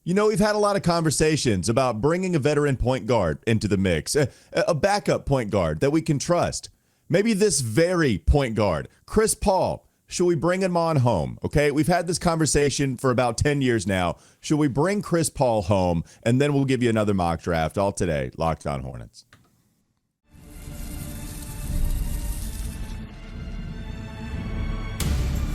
You know, we've had a lot of conversations about bringing a veteran point guard into the mix, a backup point guard that we can trust. Maybe this very point guard, Chris Paul. Should we bring him on home? Okay, we've had this conversation for about 10 years now. Should we bring Chris Paul home? And then we'll give you another mock draft all today. Locked On Hornets.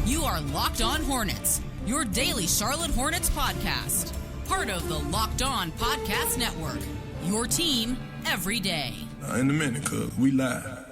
You are Locked On Hornets, your daily Charlotte Hornets podcast. Part of the Locked On Podcast Network, your team every day. In a minute, cuz we live.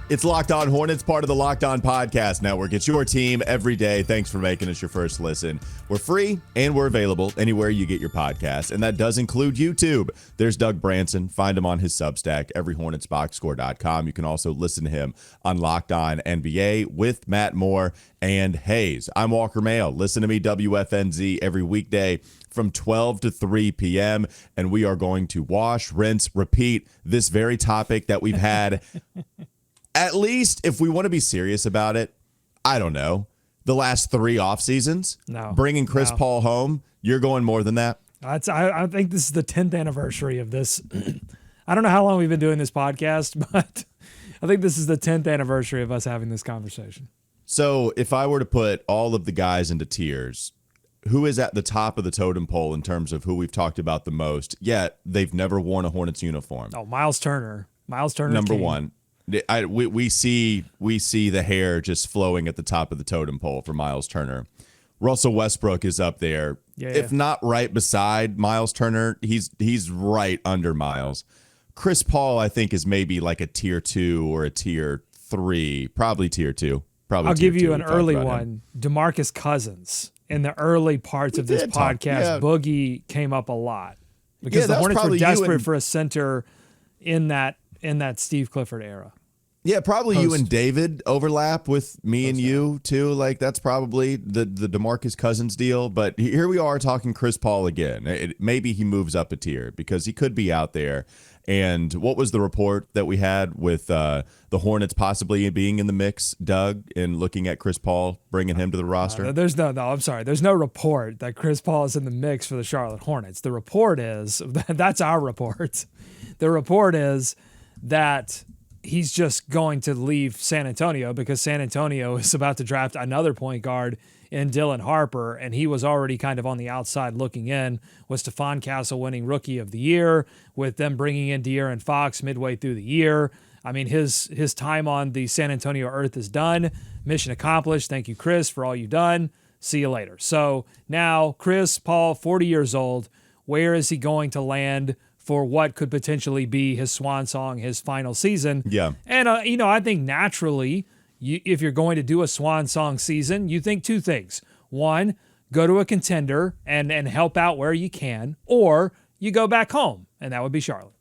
It's Locked On Hornets, part of the Locked On Podcast Network. It's your team every day. Thanks for making us your first listen. We're free and we're available anywhere you get your podcasts, and that does include YouTube. There's Doug Branson. Find him on his Substack, everyhornetsboxscore.com. You can also listen to him on Locked On NBA with Matt Moore and Hayes. I'm Walker Mayo. Listen to me, WFNZ, every weekday from 12 to 3 p.m., and we are going to wash, rinse, repeat this very topic that we've had at least, if we want to be serious about it, I don't know, the last 3 off seasons. No. Bringing Chris Paul home, you're going more than that? I think this is the 10th anniversary of this. I don't know how long we've been doing this podcast, but I think this is the 10th anniversary of us having this conversation. So if I were to put all of the guys into tiers, who is at the top of the totem pole in terms of who we've talked about the most, yet they've never worn a Hornets uniform? Oh, Miles Turner. Miles Turner. Number one. We see the hair just flowing at the top of the totem pole for Miles Turner. Russell Westbrook is up there. If not right beside Miles Turner, he's right under Miles. Chris Paul, I think, is maybe like a tier 2 or a tier 3, probably tier 2. Probably. I'll give you an early one. DeMarcus Cousins. In the early parts of this podcast, Boogie came up a lot because the Hornets were desperate for a center in that Steve Clifford era. Yeah, probably you and David overlap with me and you too. Like that's probably the DeMarcus Cousins deal. But here we are talking Chris Paul again. Maybe he moves up a tier because he could be out there. And what was the report that we had with the Hornets possibly being in the mix, Doug, and looking at Chris Paul, bringing him to the roster? I'm sorry. There's no report that Chris Paul is in the mix for the Charlotte Hornets. The report is, that's our report. The report is that he's just going to leave San Antonio because San Antonio is about to draft another point guard in Dylan Harper, and he was already kind of on the outside looking in, with Stephon Castle winning Rookie of the Year, with them bringing in De'Aaron Fox midway through the year. I mean, his time on the San Antonio Earth is done. Mission accomplished. Thank you, Chris, for all you've done. See you later. So now Chris Paul, 40 years old, where is he going to land for what could potentially be his swan song, his final season? Yeah. And, I think naturally, if you're going to do a swan song season, you think 2 things. 1, go to a contender and help out where you can, or you go back home, and that would be Charlotte.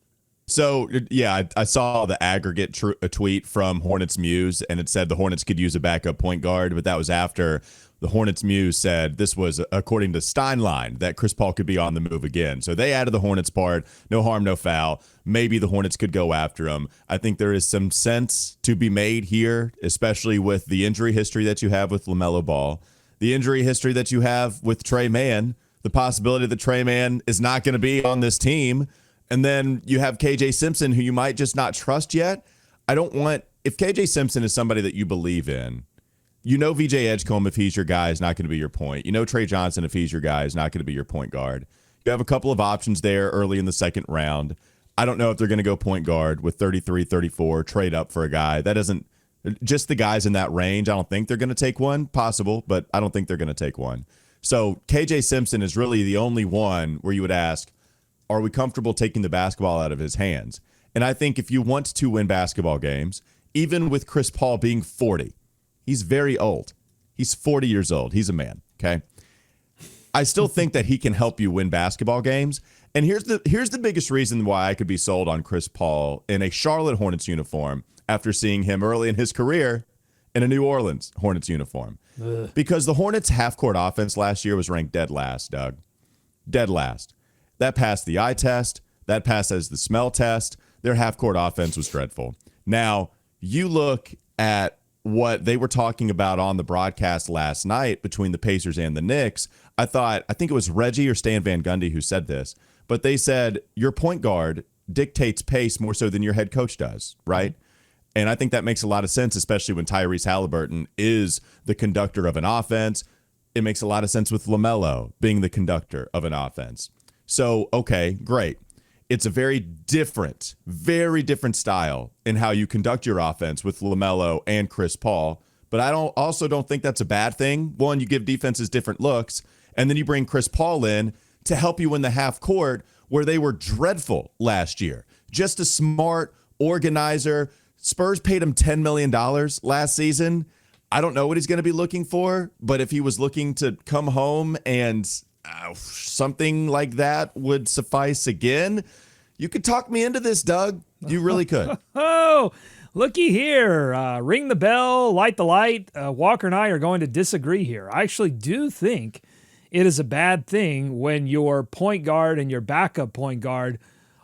So, yeah, I saw the aggregate tweet from Hornets Muse, and it said the Hornets could use a backup point guard, but that was after the Hornets Muse said this was, according to Steinline, that Chris Paul could be on the move again. So they added the Hornets part, no harm, no foul. Maybe the Hornets could go after him. I think there is some sense to be made here, especially with the injury history that you have with LaMelo Ball, the injury history that you have with Trey Mann, the possibility that Trey Mann is not going to be on this team. And then you have KJ Simpson, who you might just not trust yet. If KJ Simpson is somebody that you believe in, you know VJ Edgecombe, if he's your guy, is not going to be your point. You know Trey Johnson, if he's your guy, is not going to be your point guard. You have a couple of options there early in the second round. I don't know if they're going to go point guard with 33, 34, trade up for a guy. That doesn't – just the guys in that range, I don't think they're going to take one. Possible, but I don't think they're going to take one. So KJ Simpson is really the only one where you would ask, are we comfortable taking the basketball out of his hands? And I think if you want to win basketball games, even with Chris Paul being 40, he's very old. He's 40 years old. He's a man, okay? I still think that he can help you win basketball games. And here's the biggest reason why I could be sold on Chris Paul in a Charlotte Hornets uniform after seeing him early in his career in a New Orleans Hornets uniform. Ugh. Because the Hornets' half-court offense last year was ranked dead last, Doug. Dead last. That passed the eye test. That passes the smell test. Their half-court offense was dreadful. Now, you look at what they were talking about on the broadcast last night between the Pacers and the Knicks, I think it was Reggie or Stan Van Gundy who said this, but they said your point guard dictates pace more so than your head coach does, right? And I think that makes a lot of sense, especially when Tyrese Halliburton is the conductor of an offense. It makes a lot of sense with LaMelo being the conductor of an offense. So, okay, great. It's a very different style in how you conduct your offense with LaMelo and Chris Paul. But I don't think that's a bad thing. One, you give defenses different looks, and then you bring Chris Paul in to help you in the half court where they were dreadful last year. Just a smart organizer. Spurs paid him $10 million last season. I don't know what he's going to be looking for, but if he was looking to come home and something like that would suffice again, you could talk me into this, Doug. You really could. Oh, looky here. Ring the bell, light the light. Walker and I are going to disagree here. I actually do think it is a bad thing when your point guard and your backup point guard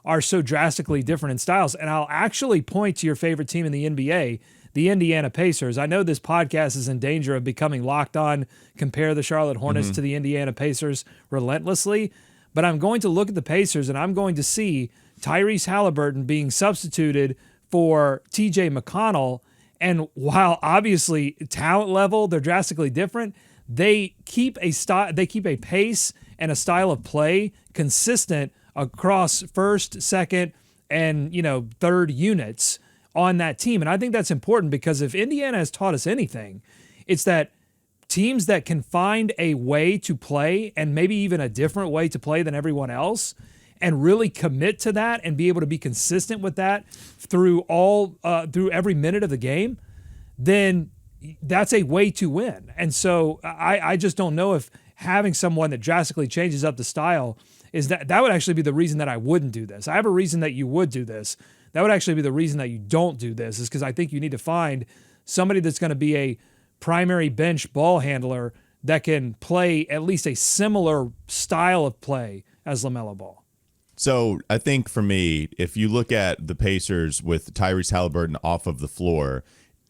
are so drastically different in styles. And I'll actually point to your favorite team in the NBA, the Indiana Pacers. I know this podcast is in danger of becoming Locked On, compare the Charlotte Hornets to the Indiana Pacers relentlessly, but I'm going to look at the Pacers and I'm going to see Tyrese Halliburton being substituted for TJ McConnell. And while obviously talent level, they're drastically different, they keep a pace and a style of play consistent across first, second, and third units on that team. And I think that's important because if Indiana has taught us anything, it's that teams that can find a way to play and maybe even a different way to play than everyone else and really commit to that and be able to be consistent with that through every minute of the game, then that's a way to win. And so I just don't know if having someone that drastically changes up the style is that would actually be the reason that I wouldn't do this. I have a reason that you would do this. That would actually be the reason that you don't do this, is because I think you need to find somebody that's going to be a primary bench ball handler that can play at least a similar style of play as LaMelo Ball. So I think for me, if you look at the Pacers with Tyrese Halliburton off of the floor,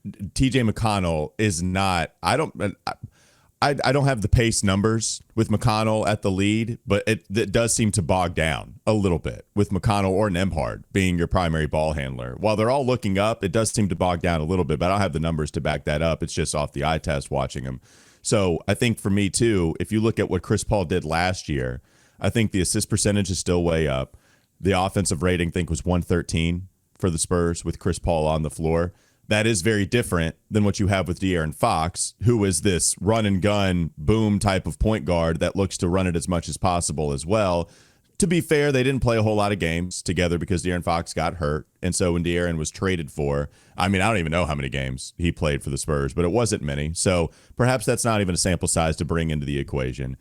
TJ McConnell is not, I don't have the pace numbers with McConnell at the lead, but it does seem to bog down a little bit with McConnell or Nembhard being your primary ball handler. While they're all looking up, it does seem to bog down a little bit, but I don't have the numbers to back that up. It's just off the eye test watching them. So I think for me too, if you look at what Chris Paul did last year, I think the assist percentage is still way up. The offensive rating, I think, was 113 for the Spurs with Chris Paul on the floor. That is very different than what you have with De'Aaron Fox, who is this run and gun boom type of point guard that looks to run it as much as possible as well. To be fair, they didn't play a whole lot of games together because De'Aaron Fox got hurt. And so when De'Aaron was traded for, I don't even know how many games he played for the Spurs, but it wasn't many. So perhaps that's not even a sample size to bring into the equation.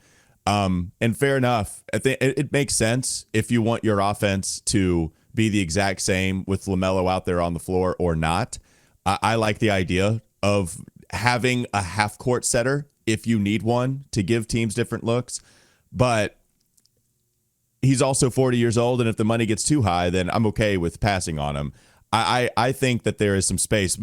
And fair enough. I think it makes sense if you want your offense to be the exact same with LaMelo out there on the floor or not. I like the idea of having a half-court setter if you need one to give teams different looks. But he's also 40 years old, and if the money gets too high, then I'm okay with passing on him. I think that there is some space.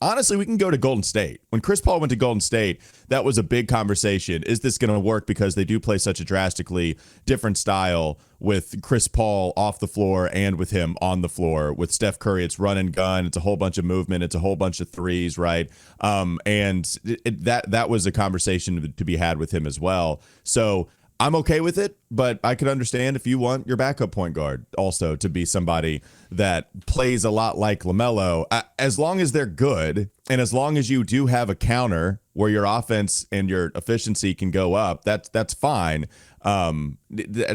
Honestly, we can go to Golden State. When Chris Paul went to Golden State, that was a big conversation. Is this going to work because they do play such a drastically different style with Chris Paul off the floor and with him on the floor? With Steph Curry, it's run and gun. It's a whole bunch of movement. It's a whole bunch of threes, right? And that was a conversation to be had with him as well. So I'm okay with it, but I could understand if you want your backup point guard also to be somebody that plays a lot like LaMelo, as long as they're good and as long as you do have a counter where your offense and your efficiency can go up, that's fine. And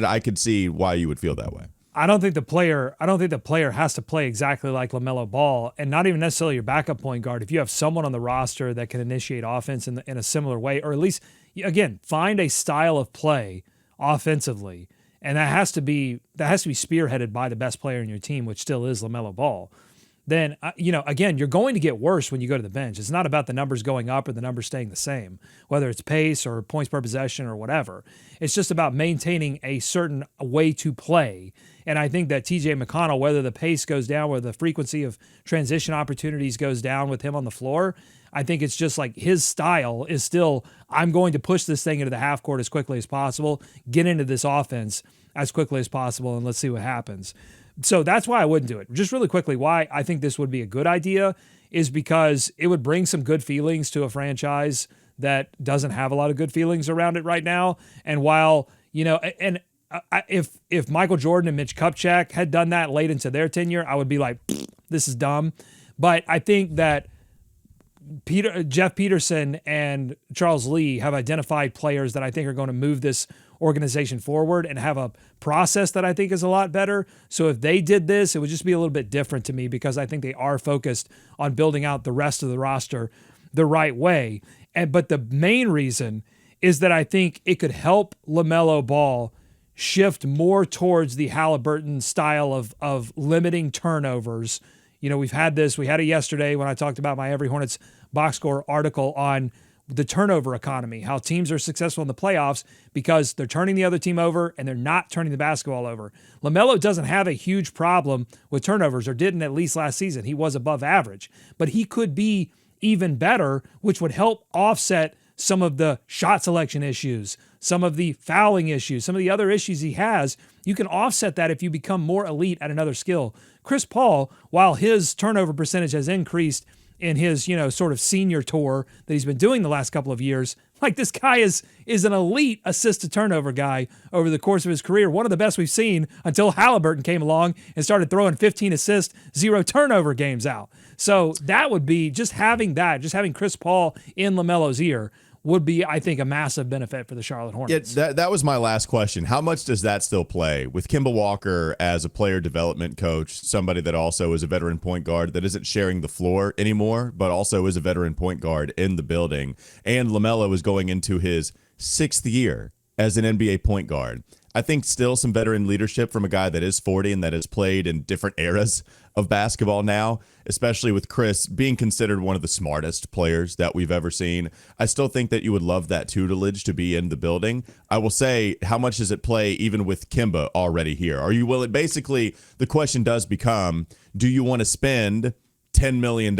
I could see why you would feel that way. I don't think the player has to play exactly like LaMelo Ball, and not even necessarily your backup point guard. If you have someone on the roster that can initiate offense in a similar way, or at least, again, find a style of play offensively, and that has to be spearheaded by the best player in your team, which still is LaMelo Ball. Then, again, you're going to get worse when you go to the bench. It's not about the numbers going up or the numbers staying the same, whether it's pace or points per possession or whatever. It's just about maintaining a certain way to play. And I think that TJ McConnell, whether the pace goes down, whether the frequency of transition opportunities goes down with him on the floor, I think it's just like his style is still, I'm going to push this thing into the half court as quickly as possible, get into this offense as quickly as possible, and let's see what happens. So that's why I wouldn't do it. Just really quickly, why I think this would be a good idea is because it would bring some good feelings to a franchise that doesn't have a lot of good feelings around it right now. And while, if Michael Jordan and Mitch Kupchak had done that late into their tenure, I would be like, this is dumb. But I think that Jeff Peterson and Charles Lee have identified players that I think are going to move this organization forward and have a process that I think is a lot better. So if they did this, it would just be a little bit different to me because I think they are focused on building out the rest of the roster the right way. But the main reason is that I think it could help LaMelo Ball shift more towards the Halliburton style of limiting turnovers. We've had this. We had it yesterday when I talked about my Every Hornets box score article on the turnover economy, how teams are successful in the playoffs because they're turning the other team over and they're not turning the basketball over. LaMelo doesn't have a huge problem with turnovers, or didn't at least last season. He was above average, but he could be even better, which would help offset some of the shot selection issues, some of the fouling issues, some of the other issues he has. You can offset that if you become more elite at another skill. Chris Paul, while his turnover percentage has increased in his, sort of senior tour that he's been doing the last couple of years, like this guy is an elite assist to turnover guy over the course of his career. One of the best we've seen until Halliburton came along and started throwing 15 assist, 0 turnover games out. So that would be just having Chris Paul in LaMelo's ear would be, I think, a massive benefit for the Charlotte Hornets. Yeah, that was my last question. How much does that still play? With Kemba Walker as a player development coach, somebody that also is a veteran point guard that isn't sharing the floor anymore, but also is a veteran point guard in the building, and LaMelo is going into his 6th year as an NBA point guard. I think still some veteran leadership from a guy that is 40 and that has played in different eras of basketball now, especially with Chris being considered one of the smartest players that we've ever seen. I still think that you would love that tutelage to be in the building. I will say, how much does it play even with Kemba already here? Are you willing? Basically, the question does become, do you want to spend $10 million,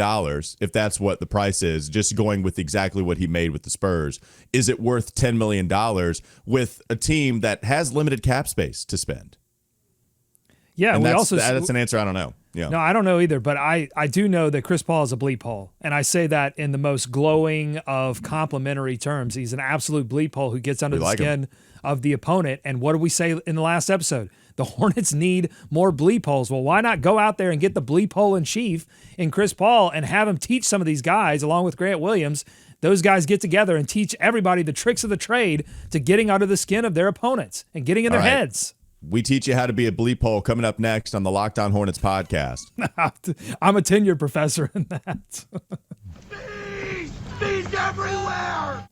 if that's what the price is, just going with exactly what he made with the Spurs? Is it worth $10 million with a team that has limited cap space to spend? Yeah, and that's an answer I don't know. Yeah. No, I don't know either, but I do know that Chris Paul is a bleep hole, and I say that in the most glowing of complimentary terms. He's an absolute bleep hole who gets under the skin of the opponent. And what did we say in the last episode? The Hornets need more bleep holes. Well, why not go out there and get the bleep hole in chief in Chris Paul and have him teach some of these guys, along with Grant Williams? Those guys get together and teach everybody the tricks of the trade to getting under the skin of their opponents and getting in their heads. We teach you how to be a bleep hole coming up next on the Locked On Hornets podcast. I'm a tenured professor in that. Bees everywhere!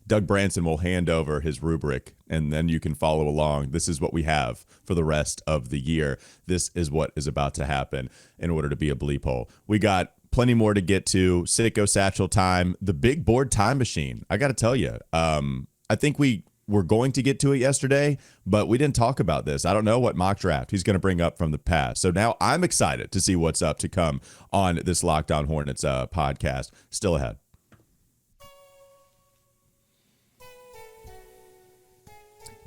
Doug Branson will hand over his rubric, and then you can follow along. This is what we have for the rest of the year. This is what is about to happen in order to be a bleep hole. We got plenty more to get to. Sitco Satchel time, the big board time machine. I got to tell you, I think we were going to get to it yesterday, but we didn't talk about this. I don't know what mock draft he's going to bring up from the past. So now I'm excited to see what's up to come on this Locked On Hornets podcast. Still ahead.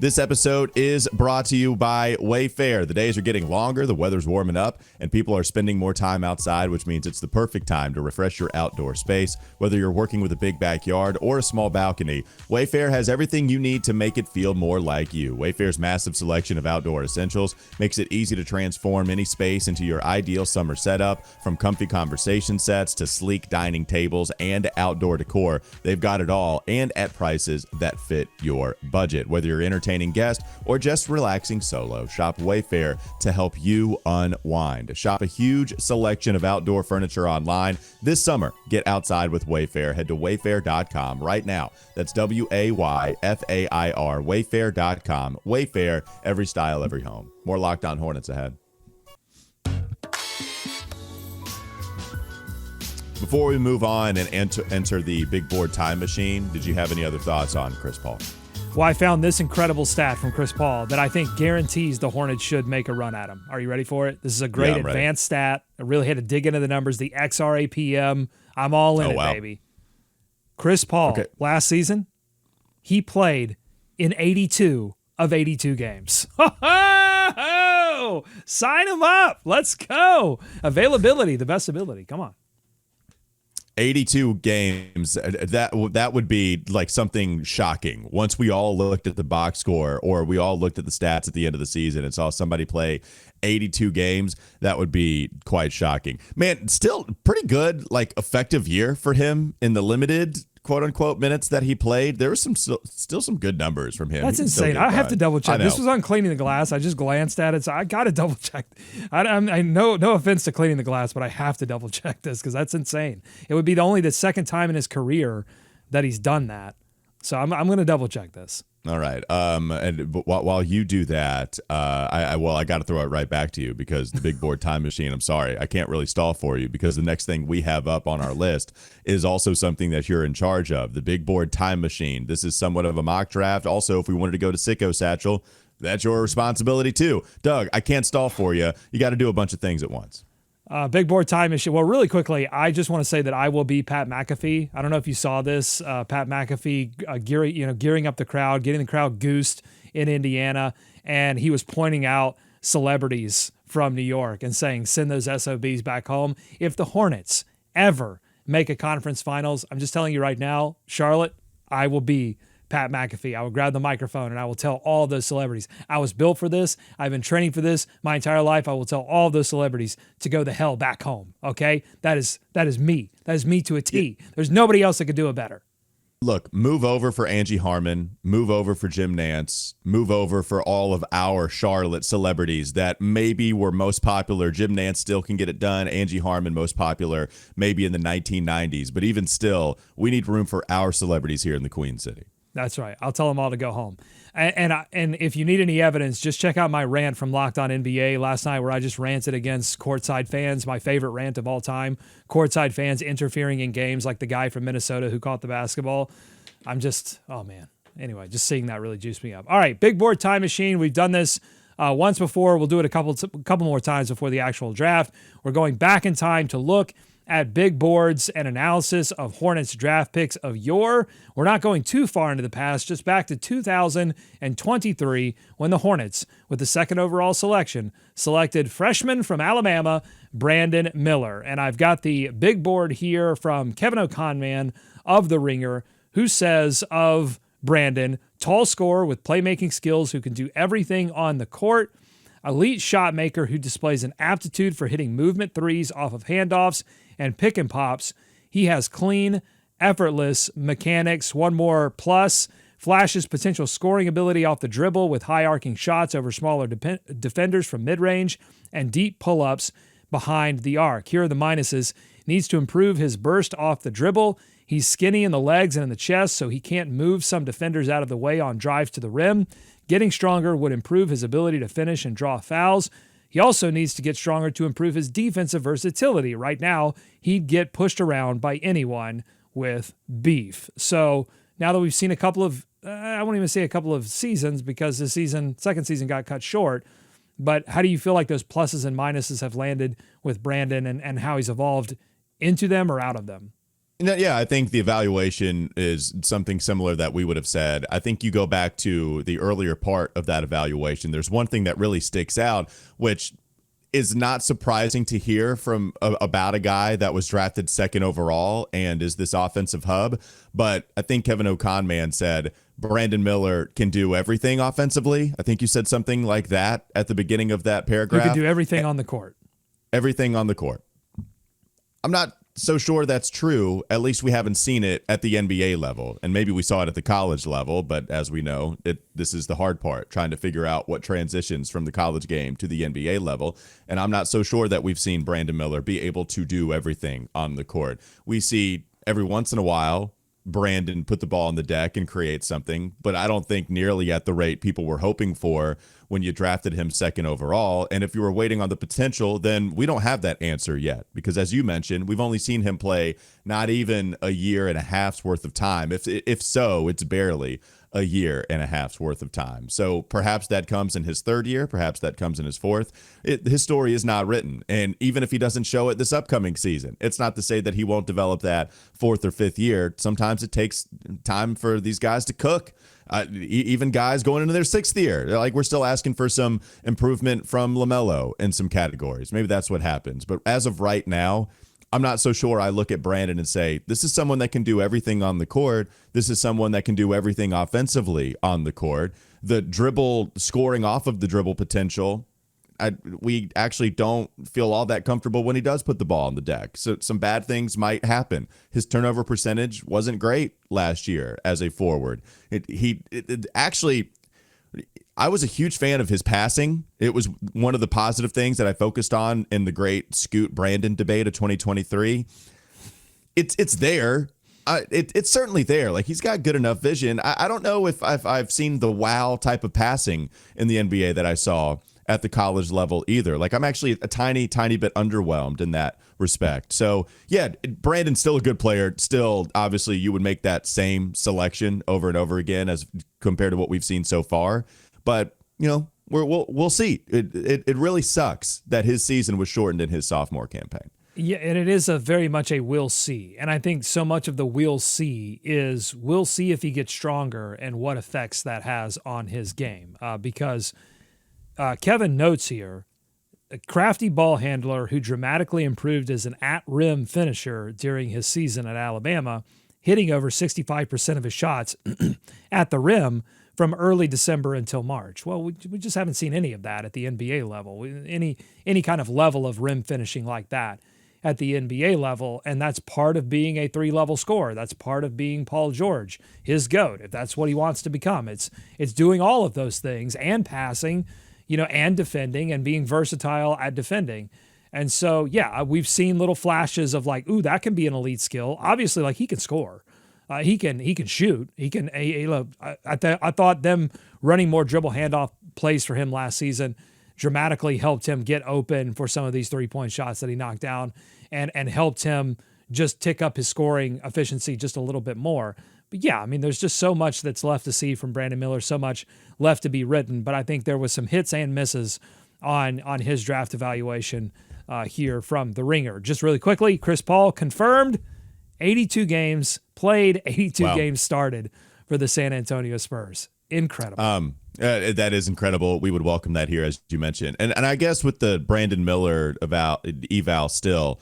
This episode is brought to you by Wayfair. The days are getting longer, the weather's warming up, and people are spending more time outside, which means it's the perfect time to refresh your outdoor space. Whether you're working with a big backyard or a small balcony, Wayfair has everything you need to make it feel more like you. Wayfair's massive selection of outdoor essentials makes it easy to transform any space into your ideal summer setup. From comfy conversation sets to sleek dining tables and outdoor decor, they've got it all, and at prices that fit your budget. Whether you're entertaining guest or just relaxing solo, shop Wayfair to help you unwind. Shop a huge selection of outdoor furniture online this summer. Get outside with Wayfair. Head to wayfair.com right now. That's Wayfair, wayfair.com. Wayfair, every style, every home. More Locked On Hornets ahead. Before we move on and enter the big board time machine, did you have any other thoughts on Chris Paul? Well, I found this incredible stat from Chris Paul that I think guarantees the Hornets should make a run at him. Are you ready for it? This is a great advanced stat. I really had to dig into the numbers, the XRAPM. I'm all in baby. Chris Paul, Okay. last season, he played in 82 of 82 games. Sign him up. Let's go. Availability, the best ability. Come on. 82 games, that would be like something shocking. Once we all looked at the box score or we all looked at the stats at the end of the season and saw somebody play 82 games, that would be quite shocking. Man, still pretty good, like effective year for him in the limited quote unquote minutes that he played. There was still some good numbers from him. That's insane. I have to double check. This was on Cleaning the Glass. I just glanced at it, so I got to double check. I know, no offense to Cleaning the Glass, but I have to double check this because that's insane. It would be only the second time in his career that he's done that. So I'm going to double check this. All right. But while you do that, I got to throw it right back to you because the big board time machine, I'm sorry, I can't really stall for you because the next thing we have up on our list is also something that you're in charge of, the big board time machine. This is somewhat of a mock draft. Also, if we wanted to go to Sicko Satchel, that's your responsibility too. Doug, I can't stall for you. You got to do a bunch of things at once. Big board time machine. Well, really quickly, I just want to say that I will be Pat McAfee. I don't know if you saw this. Pat McAfee gearing up the crowd, getting the crowd goosed in Indiana, and he was pointing out celebrities from New York and saying, "Send those SOBs back home." If the Hornets ever make a conference finals, I'm just telling you right now, Charlotte, I will be Pat McAfee. I will grab the microphone and I will tell all those celebrities, I was built for this. I've been training for this my entire life. I will tell all those celebrities to go the hell back home. Okay? That is me. That is me to a T. There's nobody else that could do it better. Look, move over for Angie Harmon, move over for Jim Nance, move over for all of our Charlotte celebrities that maybe were most popular. Jim Nance still can get it done. Angie Harmon, most popular, maybe in the 1990s. But even still, we need room for our celebrities here in the Queen City. That's right. I'll tell them all to go home. And if you need any evidence, just check out my rant from Locked On NBA last night where I just ranted against courtside fans, my favorite rant of all time. Courtside fans interfering in games like the guy from Minnesota who caught the basketball. Oh man. Anyway, just seeing that really juiced me up. All right, big board time machine. We've done this once before. We'll do it a couple more times before the actual draft. We're going back in time to look at big boards and analysis of Hornets draft picks of yore. We're not going too far into the past, just back to 2023 when the Hornets, with the second overall selection, selected freshman from Alabama, Brandon Miller. And I've got the big board here from Kevin O'Conman of The Ringer, who says of Brandon, tall scorer with playmaking skills who can do everything on the court, elite shot maker who displays an aptitude for hitting movement threes off of handoffs and pick and pops. He has clean, effortless mechanics. One more plus, flashes potential scoring ability off the dribble with high arcing shots over smaller defenders from mid-range and deep pull-ups behind the arc. Here are the minuses. Needs to improve his burst off the dribble. He's skinny in the legs and in the chest, so he can't move some defenders out of the way on drives to the rim. Getting stronger would improve his ability to finish and draw fouls. He also needs to get stronger to improve his defensive versatility. Right now, he'd get pushed around by anyone with beef. So now that we've seen a couple of, I won't even say a couple of seasons because the second season got cut short, but how do you feel like those pluses and minuses have landed with Brandon and how he's evolved into them or out of them? Yeah, I think the evaluation is something similar that we would have said. I think you go back to the earlier part of that evaluation. There's one thing that really sticks out, which is not surprising to hear from about a guy that was drafted second overall and is this offensive hub. But I think Kevin O'Conman said Brandon Miller can do everything offensively. I think you said something like that at the beginning of that paragraph. You can do everything on the court. Everything on the court. I'm not so sure that's true. At least we haven't seen it at the NBA level, and maybe we saw it at the college level. But as we know, this is the hard part, trying to figure out what transitions from the college game to the NBA level. And I'm not so sure that we've seen Brandon Miller be able to do everything on the court. We see every once in a while Brandon put the ball on the deck and create something, but I don't think nearly at the rate people were hoping for when you drafted him second overall. And if you were waiting on the potential, then we don't have that answer yet, because as you mentioned, we've only seen him play not even a year and a half's worth of time. If so, it's barely a year and a half's worth of time. So perhaps that comes in his third year. Perhaps that comes in his fourth. His story is not written. And even if he doesn't show it this upcoming season, it's not to say that he won't develop that fourth or fifth year. Sometimes it takes time for these guys to cook. Even guys going into their sixth year, like we're still asking for some improvement from LaMelo in some categories. Maybe that's what happens. But as of right now, I'm not so sure I look at Brandon and say, this is someone that can do everything on the court. This is someone that can do everything offensively on the court. The dribble, scoring off of the dribble potential, we actually don't feel all that comfortable when he does put the ball on the deck. So some bad things might happen. His turnover percentage wasn't great last year as a forward. Actually, I was a huge fan of his passing. It was one of the positive things that I focused on in the great Scoot Brandon debate of 2023. It's there. It's certainly there. Like, he's got good enough vision. I don't know if I've seen the wow type of passing in the NBA that I saw at the college level either. Like, I'm actually a tiny bit underwhelmed in that respect. So yeah, Brandon's still a good player. Still, obviously, you would make that same selection over and over again as compared to what we've seen so far. But, you know, we'll see. It really sucks that his season was shortened in his sophomore campaign. Yeah, and it is very much a we'll see. And I think so much of the we'll see is we'll see if he gets stronger and what effects that has on his game. Because Kevin notes here, a crafty ball handler who dramatically improved as an at-rim finisher during his season at Alabama, hitting over 65% of his shots at the rim from early December until March. Well, we just haven't seen any of that at the NBA level, any kind of level of rim finishing like that at the NBA level, and that's part of being a three-level scorer. That's part of being Paul George, his GOAT, if that's what he wants to become. It's doing all of those things and passing, you know, and defending and being versatile at defending. And so, yeah, we've seen little flashes of like, ooh, that can be an elite skill. Obviously, like, he can score. He can shoot. He can. I thought them running more dribble handoff plays for him last season dramatically helped him get open for some of these 3-point shots that he knocked down, and helped him just tick up his scoring efficiency just a little bit more. But yeah, I mean, there's just so much that's left to see from Brandon Miller, so much left to be written. But I think there was some hits and misses on his draft evaluation here from the Ringer. Just really quickly, Chris Paul confirmed 82 games played, 82 games started for the San Antonio Spurs. Incredible. That is incredible. We would welcome that here, as you mentioned. And I guess with the Brandon Miller eval still,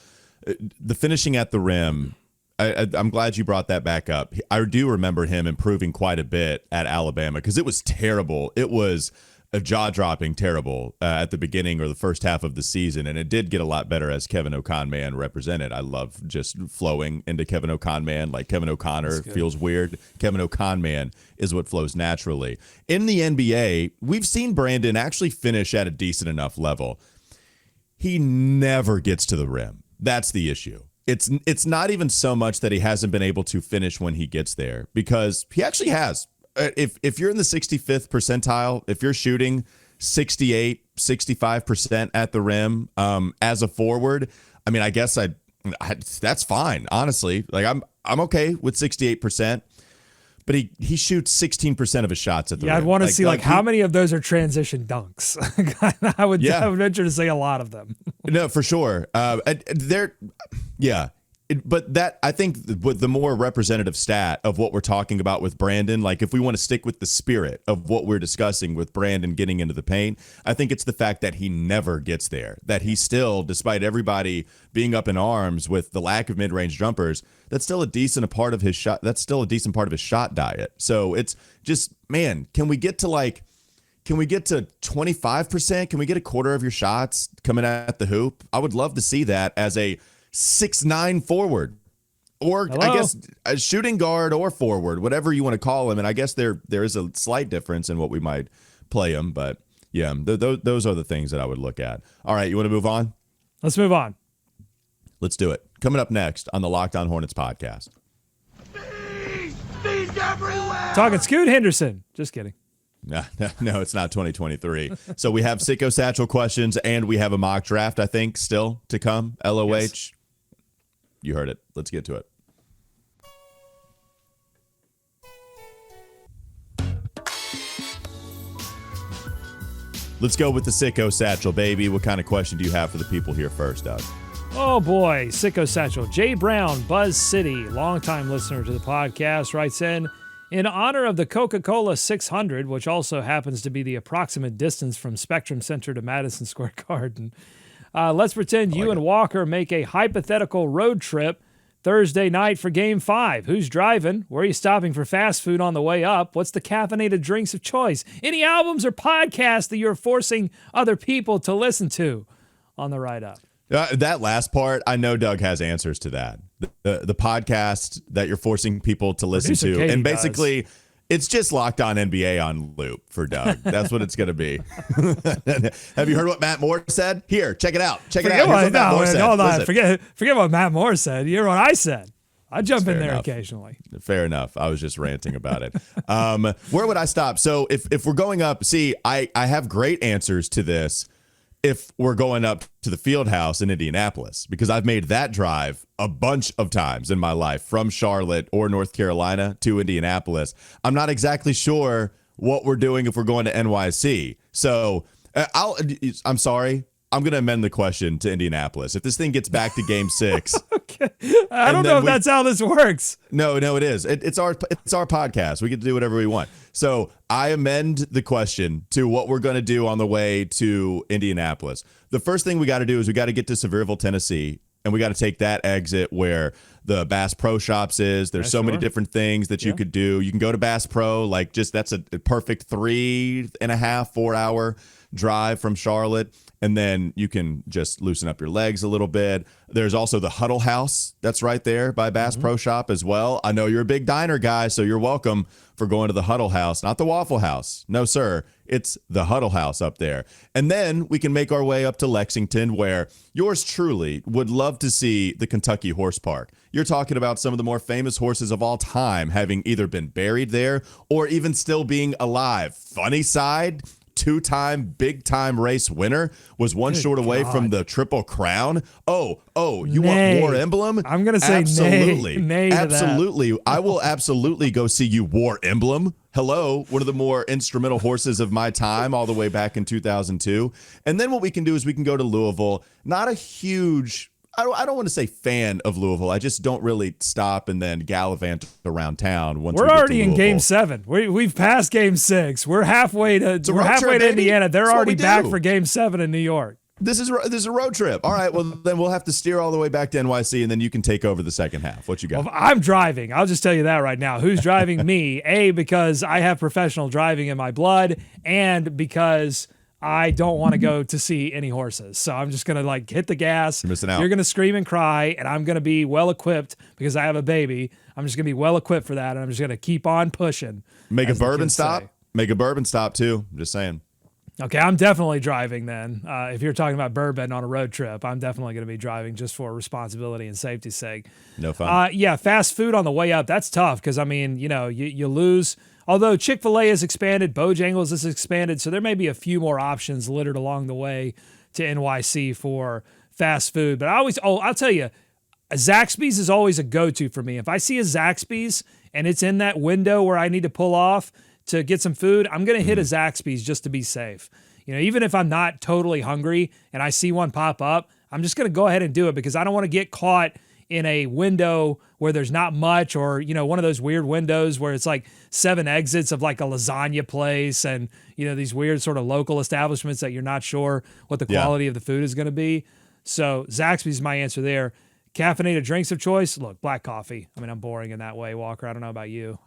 the finishing at the rim, I'm glad you brought that back up. I do remember him improving quite a bit at Alabama because it was terrible. It was a jaw-dropping terrible at the beginning or the first half of the season, and it did get a lot better as Kevin O'Conman represented. I love just flowing into Kevin O'Conman. Like, Kevin O'Connor feels weird. Kevin O'Conman is what flows naturally. In the NBA, we've seen Brandon actually finish at a decent enough level. He never gets to the rim. That's the issue. It's not even so much that he hasn't been able to finish when he gets there, because he actually has. If you're in the 65th percentile, if you're shooting 68, 65% at the rim as a forward, I mean, I guess that's fine, honestly. Like, I'm okay with 68%, but he shoots 16% of his shots at the rim. I'd want to see how many of those are transition dunks. I would venture to say a lot of them. No, for sure. But that, I think, the more representative stat of what we're talking about with Brandon, like, if we want to stick with the spirit of what we're discussing with Brandon getting into the paint, I think it's the fact that he never gets there, that he still, despite everybody being up in arms with the lack of mid-range jumpers, that's still a decent part of his shot. That's still a decent part of his shot diet. So it's just, man, can we get to 25%? Can we get a quarter of your shots coming at the hoop? I would love to see that as a 6'9" forward, or I guess a shooting guard or forward, whatever you want to call him. And I guess there is a slight difference in what we might play him, but yeah, those are the things that I would look at. All right, you want to move on? Let's move on. Let's do it. Coming up next on the Locked On Hornets podcast. Bees everywhere! Talking Scoot Henderson. Just kidding. No, it's not 2023. So we have Sicko Satchel questions, and we have a mock draft, I think, still to come. LOH. Yes. You heard it. Let's get to it. Let's go with the Sicko Satchel, baby. What kind of question do you have for the people here first, Doug? Oh boy, Sicko Satchel. Jay Brown, Buzz City, longtime listener to the podcast, writes in honor of the Coca-Cola 600, which also happens to be the approximate distance from Spectrum Center to Madison Square Garden, let's pretend you and Walker make a hypothetical road trip Thursday night for Game 5. Who's driving? Where are you stopping for fast food on the way up? What's the caffeinated drinks of choice? Any albums or podcasts that you're forcing other people to listen to on the ride up? That last part, I know Doug has answers to that. The podcast that you're forcing people to listen Producer to. Katie And basically, does. It's just Locked On NBA on loop for Doug. That's what it's going to be. Have you heard what Matt Moore said? Here, check it out. Check it out. Here's what Matt Moore said. Hold on. Listen. Forget what Matt Moore said. You hear what I said. I jump in there enough. Occasionally. Fair enough. I was just ranting about it. Where would I stop? So if we're going up, see, I have great answers to this if we're going up to the field house in Indianapolis, because I've made that drive a bunch of times in my life from Charlotte or North Carolina to Indianapolis. I'm not exactly sure what we're doing if we're going to NYC. So I'm sorry. I'm going to amend the question to Indianapolis. If this thing gets back to Game 6. Okay. I don't know if that's how this works. No, it is. It's our podcast. We get to do whatever we want. So I amend the question to what we're going to do on the way to Indianapolis. The first thing we got to do is we got to get to Sevierville, Tennessee, and we got to take that exit where the Bass Pro Shops is. There's so many different things that you could do. You can go to Bass Pro, like just that's a perfect 3.5, 4 hour drive from Charlotte. And then you can just loosen up your legs a little bit. There's also the Huddle House that's right there by Bass Pro Shop as well. I know you're a big diner guy, so you're welcome for going to the Huddle House, not the Waffle House. No, sir. It's the Huddle House up there. And then we can make our way up to Lexington, where yours truly would love to see the Kentucky Horse Park. You're talking about some of the more famous horses of all time having either been buried there or even still being alive. Funny side, two-time big-time race winner was one short away from the Triple Crown. You want War Emblem? I'm going to say absolutely. Nay to absolutely. I will absolutely go see you War Emblem. Hello, one of the more instrumental horses of my time all the way back in 2002. And then what we can do is we can go to Louisville. Not a huge I don't want to say fan of Louisville. I just don't really stop and then gallivant around town. We're already in Game 7. We've passed Game 6. We're halfway to Indiana. They're already back for Game 7 in New York. This is a road trip. All right, well, then we'll have to steer all the way back to NYC, and then you can take over the second half. What you got? Well, I'm driving. I'll just tell you that right now. Who's driving? Me. A, because I have professional driving in my blood, and because I don't want to go to see any horses. So I'm just going to hit the gas. You're missing out. You're going to scream and cry, and I'm going to be well-equipped because I have a baby. I'm just going to be well-equipped for that, and I'm just going to keep on pushing. Make a bourbon stop. Make a bourbon stop, too. I'm just saying. Okay, I'm definitely driving then. If you're talking about bourbon on a road trip, I'm definitely going to be driving just for responsibility and safety's sake. No fun. Fast food on the way up, that's tough because, you lose. Although Chick-fil-A has expanded, Bojangles has expanded, so there may be a few more options littered along the way to NYC for fast food. But I'll tell you, a Zaxby's is always a go-to for me. If I see a Zaxby's and it's in that window where I need to pull off to get some food, I'm going to hit a Zaxby's just to be safe. Even if I'm not totally hungry and I see one pop up, I'm just going to go ahead and do it because I don't want to get caught in a window where there's not much, or, one of those weird windows where it's like 7 exits of like a lasagna place and, these weird sort of local establishments that you're not sure what the quality of the food is going to be. So Zaxby's is my answer there. Caffeinated drinks of choice. Look, black coffee. I'm boring in that way, Walker. I don't know about you.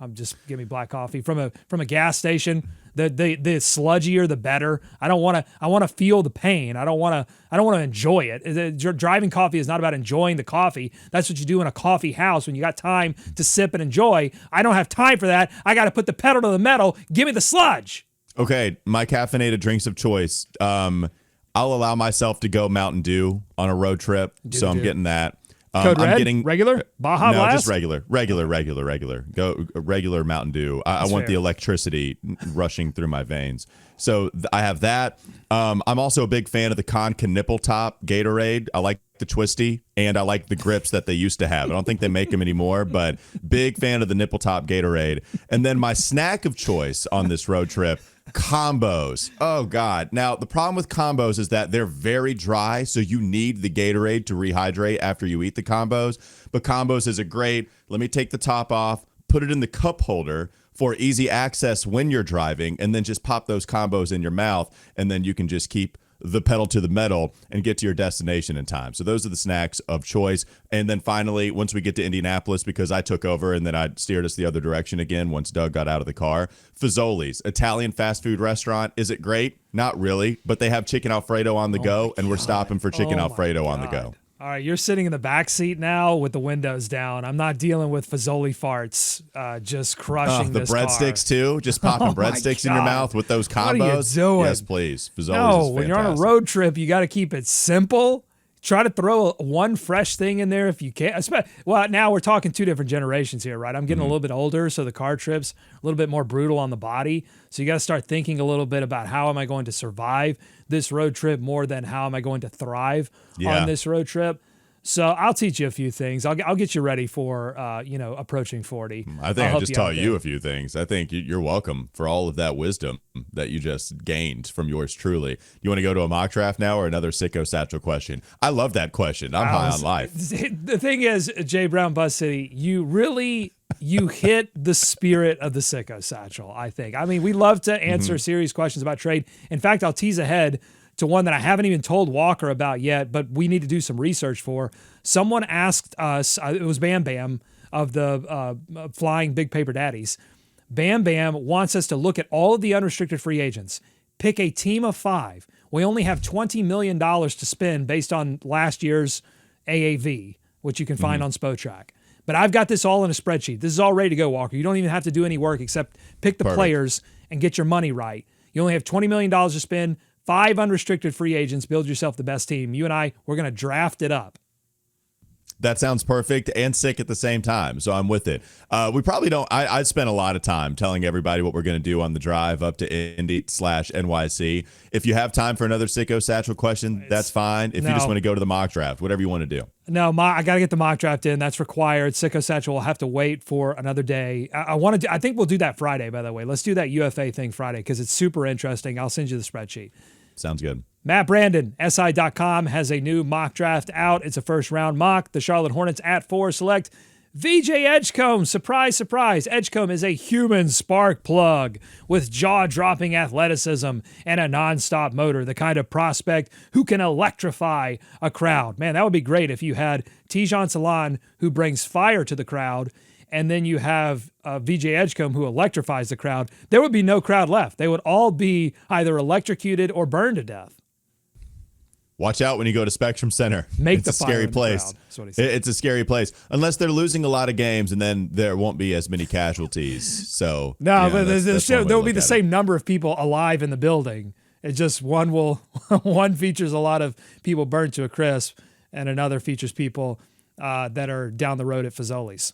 Give me black coffee from a gas station. The sludgier, the better. I want to feel the pain. I don't want to enjoy it. Driving coffee is not about enjoying the coffee. That's what you do in a coffee house when you got time to sip and enjoy. I don't have time for that. I got to put the pedal to the metal. Give me the sludge. Okay, my caffeinated drinks of choice. I'll allow myself to go Mountain Dew on a road trip, I'm getting that. Code I'm red? getting regular Baja no, Blast? just regular. Go regular Mountain Dew. I want the electricity rushing through my veins. So I have that. I'm also a big fan of the Conca Nipple Top Gatorade. I like the twisty, and I like the grips that they used to have. I don't think they make them anymore, but big fan of the Nipple Top Gatorade. And then my snack of choice on this road trip, Combos. Oh, God. Now, the problem with combos is that they're very dry, so you need the Gatorade to rehydrate after you eat the combos. But combos is a great, let me take the top off, put it in the cup holder for easy access when you're driving, and then just pop those combos in your mouth, and then you can just keep the pedal to the metal and get to your destination in time. So those are the snacks of choice. And then finally, once we get to Indianapolis, because I took over and then I steered us the other direction again once Doug got out of the car, Fazoli's, Italian fast food restaurant. Is it great? Not really, but they have chicken Alfredo on the go, and we're stopping for chicken Alfredo on the go. All right, you're sitting in the back seat now with the windows down. I'm not dealing with Fazoli farts just crushing the this breadsticks too, just popping breadsticks in your mouth with those combos. What are you doing? Yes, please. Fazoli's No, is when you're on a road trip, you got to keep it simple. Try to throw one fresh thing in there if you can. Well, now we're talking two different generations here, right? I'm getting a little bit older, so the car trips a little bit more brutal on the body. So you got to start thinking a little bit about how am I going to survive this road trip more than how am I going to thrive on this road trip. So I'll teach you a few things. I'll get you ready for approaching 40. I think I just taught you a few things. I think you're welcome for all of that wisdom that you just gained from yours truly. You want to go to a mock draft now or another sicko satchel question? I love that question. I'm high on life. The thing is, Jay Brown Buzz City, you hit the spirit of the sicko satchel, I think. I mean, we love to answer serious questions about trade. In fact, I'll tease ahead to one that I haven't even told Walker about yet, but we need to do some research for. Someone asked us, it was Bam Bam of the Flying Big Paper Daddies. Bam Bam wants us to look at all of the unrestricted free agents, pick a team of 5. We only have $20 million to spend based on last year's AAV, which you can find on Spotrac. But I've got this all in a spreadsheet. This is all ready to go, Walker. You don't even have to do any work except pick the players and get your money right. You only have $20 million to spend, 5 unrestricted free agents, build yourself the best team. You and I, we're going to draft it up. That sounds perfect and sick at the same time, so I'm with it. We probably don't. I spent a lot of time telling everybody what we're going to do on the drive up to Indy/NYC. If you have time for another sicko satchel question, that's fine. If you just want to go to the mock draft, whatever you want to do. No, I got to get the mock draft in. That's required. Sicko satchel will have to wait for another day. I think we'll do that Friday, by the way. Let's do that UFA thing Friday because it's super interesting. I'll send you the spreadsheet. Sounds good. Matt Brandon, SI.com, has a new mock draft out. It's a first-round mock. The Charlotte Hornets at 4 select VJ Edgecombe. Surprise, surprise. Edgecombe is a human spark plug with jaw-dropping athleticism and a nonstop motor, the kind of prospect who can electrify a crowd. Man, that would be great if you had Tijan Salan, who brings fire to the crowd, and then you have VJ Edgecombe, who electrifies the crowd. There would be no crowd left. They would all be either electrocuted or burned to death. Watch out when you go to Spectrum Center. It's a scary place. It's a scary place. Unless they're losing a lot of games, and then there won't be as many casualties. So no, but there will be the same number of people alive in the building. It's just one features a lot of people burned to a crisp, and another features people that are down the road at Fazoli's.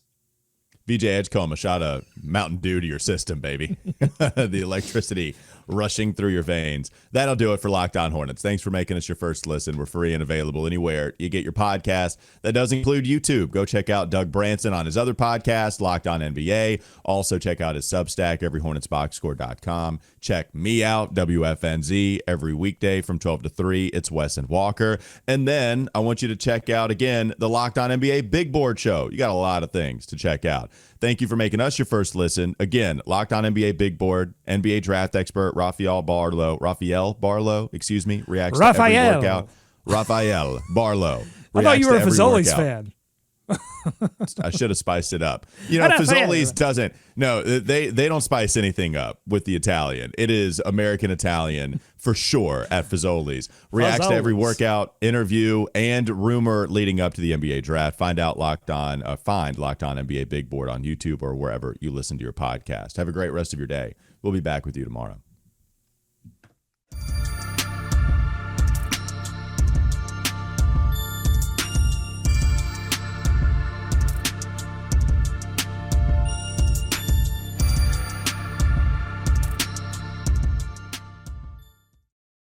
VJ Edgecombe, a shot of Mountain Dew to your system, baby. The electricity rushing through your veins. That'll do it for Locked On Hornets. Thanks for making us your first listen. We're free and available anywhere you get your podcast. That does include YouTube. Go check out Doug Branson on his other podcast, Locked On NBA. Also check out his Substack, everyhornetsboxscore.com. Check me out, WFNZ, every weekday from 12 to 3. It's Wes and Walker. And then I want you to check out, again, the Locked On NBA Big Board Show. You got a lot of things to check out. Thank you for making us your first listen. Again, Locked On NBA Big Board, NBA draft expert Raphael Barlow, reacts to every workout. Raphael Barlow. I thought you were a Fazoli's fan. I should have spiced it up. Fazoli's doesn't. No, they don't spice anything up with the Italian. It is American Italian for sure at Fazoli's. Reacts to every workout, interview, and rumor leading up to the NBA draft. Find Locked On NBA Big Board on YouTube or wherever you listen to your podcast. Have a great rest of your day. We'll be back with you tomorrow.